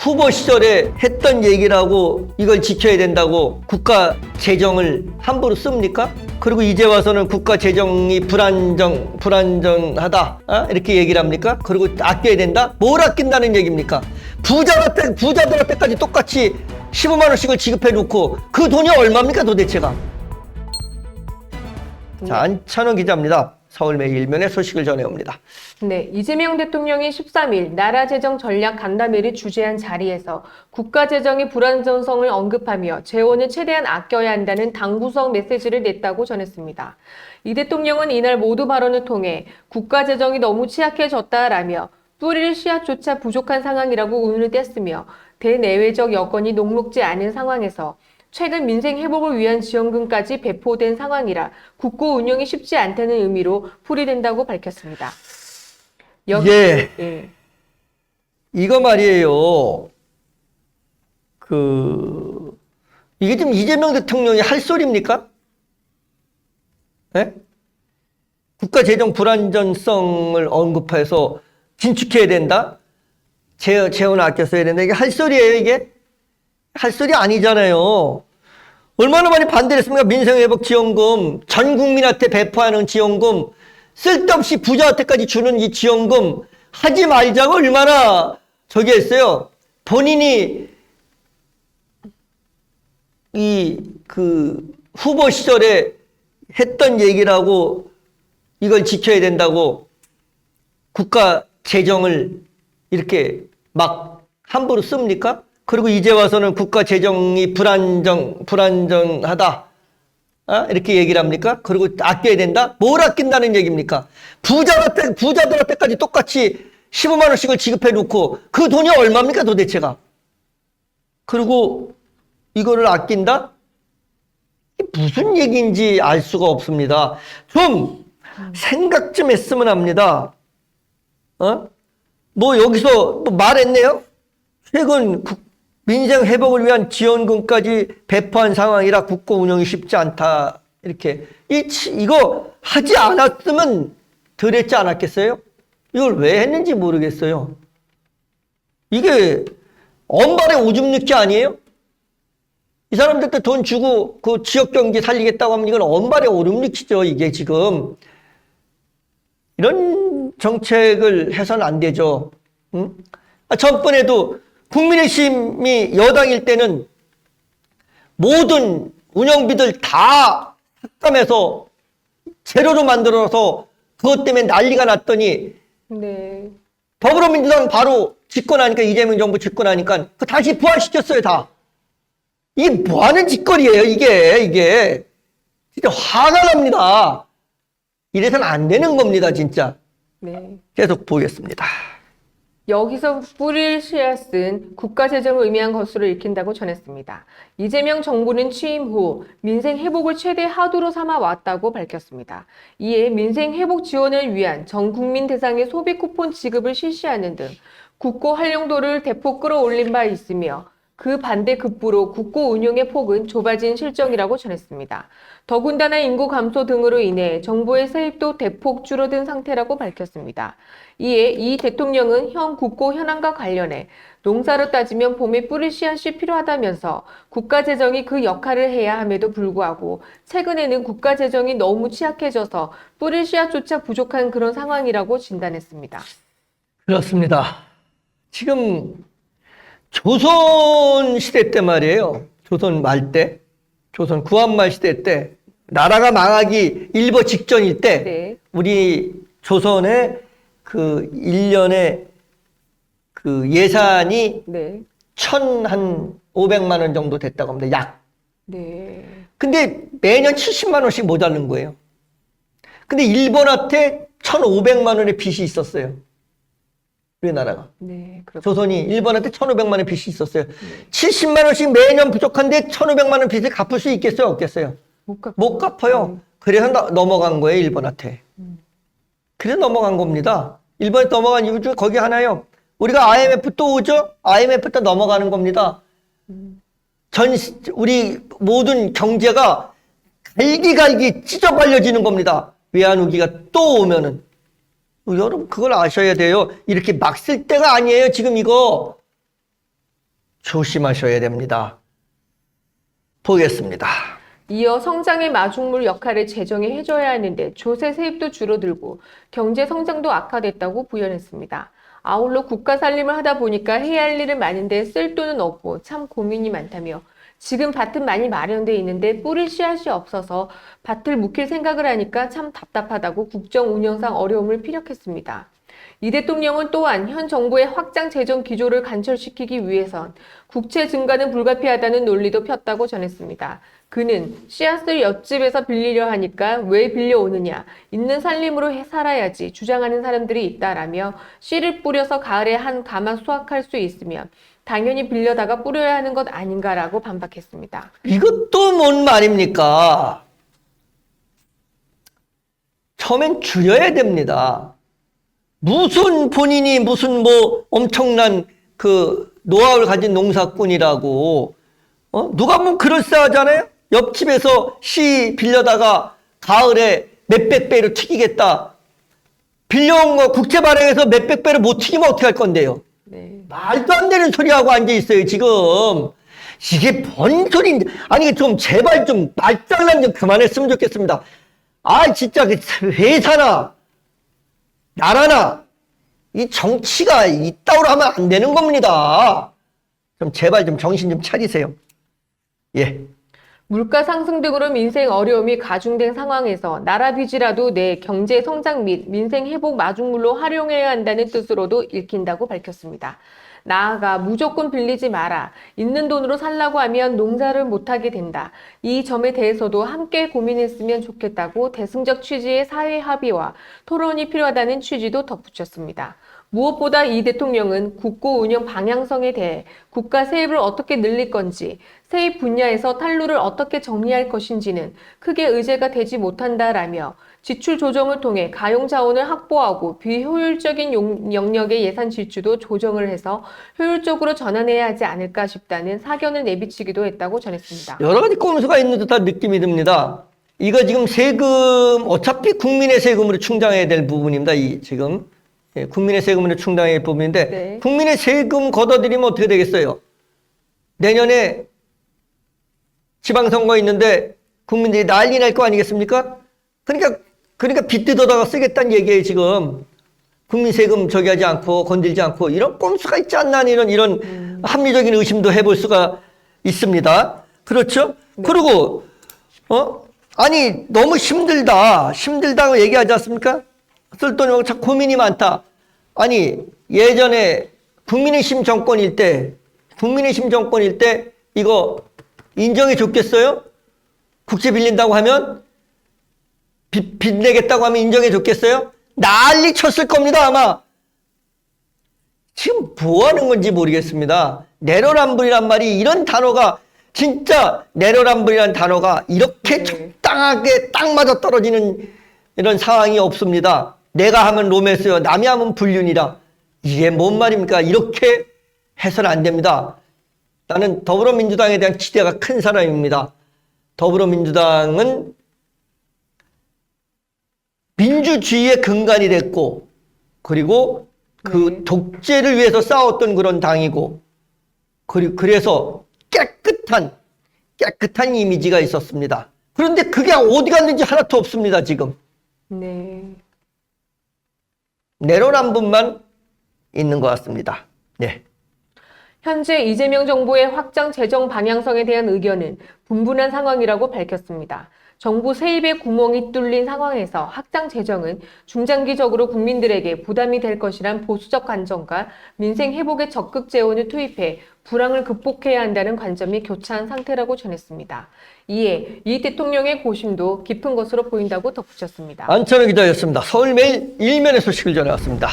후보 시절에 했던 얘기라고 이걸 지켜야 된다고 국가 재정을 함부로 씁니까? 그리고 이제 와서는 국가 재정이 불안정하다 이렇게 얘기를 합니까? 그리고 아껴야 된다? 뭘 아낀다는 얘기입니까? 부자들한테까지 똑같이 15만 원씩을 지급해 놓고 그 돈이 얼마입니까 도대체가? 자, 안찬호 기자입니다. 서울매일면의 소식을 전해옵니다. 네, 이재명 대통령이 13일 나라재정 전략 간담회를 주재한 자리에서 국가재정의 불안정성을 언급하며 재원을 최대한 아껴야 한다는 당부성 메시지를 냈다고 전했습니다. 이 대통령은 이날 모두 발언을 통해 국가재정이 너무 취약해졌다라며 뿌릴 씨앗조차 부족한 상황이라고 운을 뗐으며 대내외적 여건이 녹록지 않은 상황에서 최근 민생 회복을 위한 지원금까지 배포된 상황이라 국고 운영이 쉽지 않다는 의미로 풀이된다고 밝혔습니다. 예. 이거 말이에요. 이게 지금 이재명 대통령이 할 소리입니까? 네? 국가 재정 불안전성을 언급해서 긴축해야 된다? 재원을 아껴 써야 된다? 이게 할 소리예요, 이게? 할 소리 아니잖아요. 얼마나 많이 반대를 했습니까? 민생회복지원금, 전 국민한테 배포하는 지원금, 쓸데없이 부자한테까지 주는 이 지원금 하지 말자고 얼마나 저기 했어요. 본인이 후보 시절에 했던 얘기라고 이걸 지켜야 된다고 국가 재정을 이렇게 막 함부로 씁니까? 그리고 이제 와서는 국가 재정이 불안정하다. 이렇게 얘기를 합니까? 그리고 아껴야 된다? 뭘 아낀다는 얘기입니까? 부자들한테까지 똑같이 15만 원씩을 지급해 놓고 그 돈이 얼마입니까 도대체가? 그리고 이거를 아낀다? 이게 무슨 얘기인지 알 수가 없습니다. 좀 생각 좀 했으면 합니다. 뭐 여기서 뭐 말했네요? 최근 민생 회복을 위한 지원금까지 배포한 상황이라 국고 운영이 쉽지 않다. 이렇게. 이거 하지 않았으면 덜 했지 않았겠어요? 이걸 왜 했는지 모르겠어요. 이게 엄발의 오줌 넣기 아니에요? 이 사람들한테 돈 주고 그 지역 경기 살리겠다고 하면 이건 엄발의 오줌 넣기죠. 이게 지금. 이런 정책을 해서는 안 되죠. 응? 전번에도 국민의힘이 여당일 때는 모든 운영비들 다 삭감해서 제로로 만들어서 그것 때문에 난리가 났더니 네. 더불어민주당 바로 집권하니까 이재명 정부 집권하니까 그 다시 부활시켰어요 다. 이게 뭐하는 짓거리예요 이게. 진짜 화가 납니다. 이래서는 안 되는 겁니다 진짜. 네. 계속 보겠습니다. 여기서 뿌릴 씨앗은 국가재정을 의미한 것으로 읽힌다고 전했습니다. 이재명 정부는 취임 후 민생 회복을 최대 하도로 삼아 왔다고 밝혔습니다. 이에 민생 회복 지원을 위한 전 국민 대상의 소비 쿠폰 지급을 실시하는 등 국고 활용도를 대폭 끌어올린 바 있으며 그 반대 급부로 국고 운용의 폭은 좁아진 실정이라고 전했습니다. 더군다나 인구 감소 등으로 인해 정부의 세입도 대폭 줄어든 상태라고 밝혔습니다. 이에 이 대통령은 현 국고 현황과 관련해 농사로 따지면 봄에 뿌릴 씨앗이 필요하다면서 국가재정이 그 역할을 해야 함에도 불구하고 최근에는 국가재정이 너무 취약해져서 뿌릴 씨앗조차 부족한 그런 상황이라고 진단했습니다. 그렇습니다. 지금 조선 시대 때 말이에요. 조선 말 때, 조선 구한말 시대 때 나라가 망하기 일보 직전일 때 네. 우리 조선의 그 1년에 그 예산이 네. 1,500만 원 정도 됐다고 합니다. 약. 네. 근데 매년 70만 원씩 모자른 거예요. 근데 일본한테 1,500만 원의 빚이 있었어요. 우리나라가. 네. 조선이 일본한테 1,500만 원 빚이 있었어요. 70만 원씩 매년 부족한데 1,500만 원 빚을 갚을 수 있겠어요? 없겠어요? 못 갚아요. 그래서 넘어간 거예요, 일본한테. 그래서 넘어간 겁니다. 일본에 넘어간 이유 중 거기 하나요. 우리가 IMF 또 오죠? IMF 또 넘어가는 겁니다. 우리 모든 경제가 갈기갈기 찢어발려지는 겁니다. 외환위기가 또 오면은. 여러분 그걸 아셔야 돼요. 이렇게 막 쓸 때가 아니에요. 지금 이거. 조심하셔야 됩니다. 보겠습니다. 이어 성장의 마중물 역할을 재정에 해줘야 하는데 조세 세입도 줄어들고 경제 성장도 악화됐다고 부연했습니다. 아울러 국가 살림을 하다 보니까 해야 할 일은 많은데 쓸 돈은 없고 참 고민이 많다며 지금 밭은 많이 마련돼 있는데 뿌릴 씨앗이 없어서 밭을 묵힐 생각을 하니까 참 답답하다고 국정 운영상 어려움을 피력했습니다. 이 대통령은 또한 현 정부의 확장 재정 기조를 관철시키기 위해선 국채 증가는 불가피하다는 논리도 폈다고 전했습니다. 그는 씨앗을 옆집에서 빌리려 하니까 왜 빌려오느냐, 있는 살림으로 살아야지 주장하는 사람들이 있다라며 씨를 뿌려서 가을에 한 가마 수확할 수 있으면 당연히 빌려다가 뿌려야 하는 것 아닌가라고 반박했습니다. 이것도 뭔 말입니까? 처음엔 줄여야 됩니다. 무슨 본인이 무슨 뭐 엄청난 그 노하우를 가진 농사꾼이라고, 누가 보면 그럴싸하잖아요? 옆집에서 씨 빌려다가 가을에 몇백 배로 튀기겠다. 빌려온 거 국채 발행해서 몇백 배로 못 튀기면 어떻게 할 건데요? 네. 말도 안 되는 소리하고 앉아있어요, 지금. 이게 뭔 소리인지. 아니, 좀 제발 좀 말장난 좀 그만했으면 좋겠습니다. 아, 진짜 그 회사나 나라나 이 정치가 이따위로 하면 안 되는 겁니다. 좀 제발 좀 정신 좀 차리세요. 예. 물가 상승 등으로 민생 어려움이 가중된 상황에서 나라 빚이라도 내 경제 성장 및 민생 회복 마중물로 활용해야 한다는 뜻으로도 읽힌다고 밝혔습니다. 나아가 무조건 빌리지 마라. 있는 돈으로 살라고 하면 농사를 못하게 된다. 이 점에 대해서도 함께 고민했으면 좋겠다고 대승적 취지의 사회 합의와 토론이 필요하다는 취지도 덧붙였습니다. 무엇보다 이 대통령은 국고 운영 방향성에 대해 국가 세입을 어떻게 늘릴 건지, 세입 분야에서 탈루를 어떻게 정리할 것인지는 크게 의제가 되지 못한다라며 지출 조정을 통해 가용 자원을 확보하고 비효율적인 영역의 예산 지출도 조정을 해서 효율적으로 전환해야 하지 않을까 싶다는 사견을 내비치기도 했다고 전했습니다. 여러 가지 꼼수가 있는 듯한 느낌이 듭니다. 이거 지금 세금, 어차피 국민의 세금으로 충당해야 될 부분입니다. 이 지금. 예, 국민의 세금으로 충당해야 할 부분인데, 네. 국민의 세금 걷어들이면 어떻게 되겠어요? 내년에 지방선거 있는데 국민들이 난리 날 거 아니겠습니까? 그러니까 빚 뜯어다가 쓰겠다는 얘기예요, 지금. 국민 세금 저기 하지 않고, 건들지 않고, 이런 꼼수가 있지 않나, 이런 합리적인 의심도 해볼 수가 있습니다. 그렇죠? 네. 그리고, 아니, 너무 힘들다고 얘기하지 않습니까? 쓸 돈이 많고 참 고민이 많다. 아니, 예전에 국민의힘 정권일 때 이거 인정해 줬겠어요? 국채 빌린다고 하면? 빚 내겠다고 하면 인정해 줬겠어요? 난리 쳤을 겁니다, 아마. 지금 뭐 하는 건지 모르겠습니다. 내로남불이란 말이 이런 단어가 진짜 내로남불이란 단어가 이렇게 적당하게 딱 맞아 떨어지는 이런 상황이 없습니다. 내가 하면 로맨스요, 남이 하면 불륜이라. 이게 뭔 말입니까? 이렇게 해서는 안 됩니다. 나는 더불어민주당에 대한 기대가 큰 사람입니다. 더불어민주당은 민주주의의 근간이 됐고, 그리고 그 독재를 위해서 싸웠던 그런 당이고, 그래서 깨끗한 이미지가 있었습니다. 그런데 그게 어디 갔는지 하나도 없습니다, 지금. 네. 내로남불만 있는 것 같습니다. 네. 현재 이재명 정부의 확장 재정 방향성에 대한 의견은 분분한 상황이라고 밝혔습니다. 정부 세입의 구멍이 뚫린 상황에서 확장 재정은 중장기적으로 국민들에게 부담이 될 것이란 보수적 관점과 민생 회복에 적극 재원을 투입해 불황을 극복해야 한다는 관점이 교차한 상태라고 전했습니다. 이에 이 대통령의 고심도 깊은 것으로 보인다고 덧붙였습니다. 안철호 기자였습니다. 서울매일 일면의 소식을 전해왔습니다.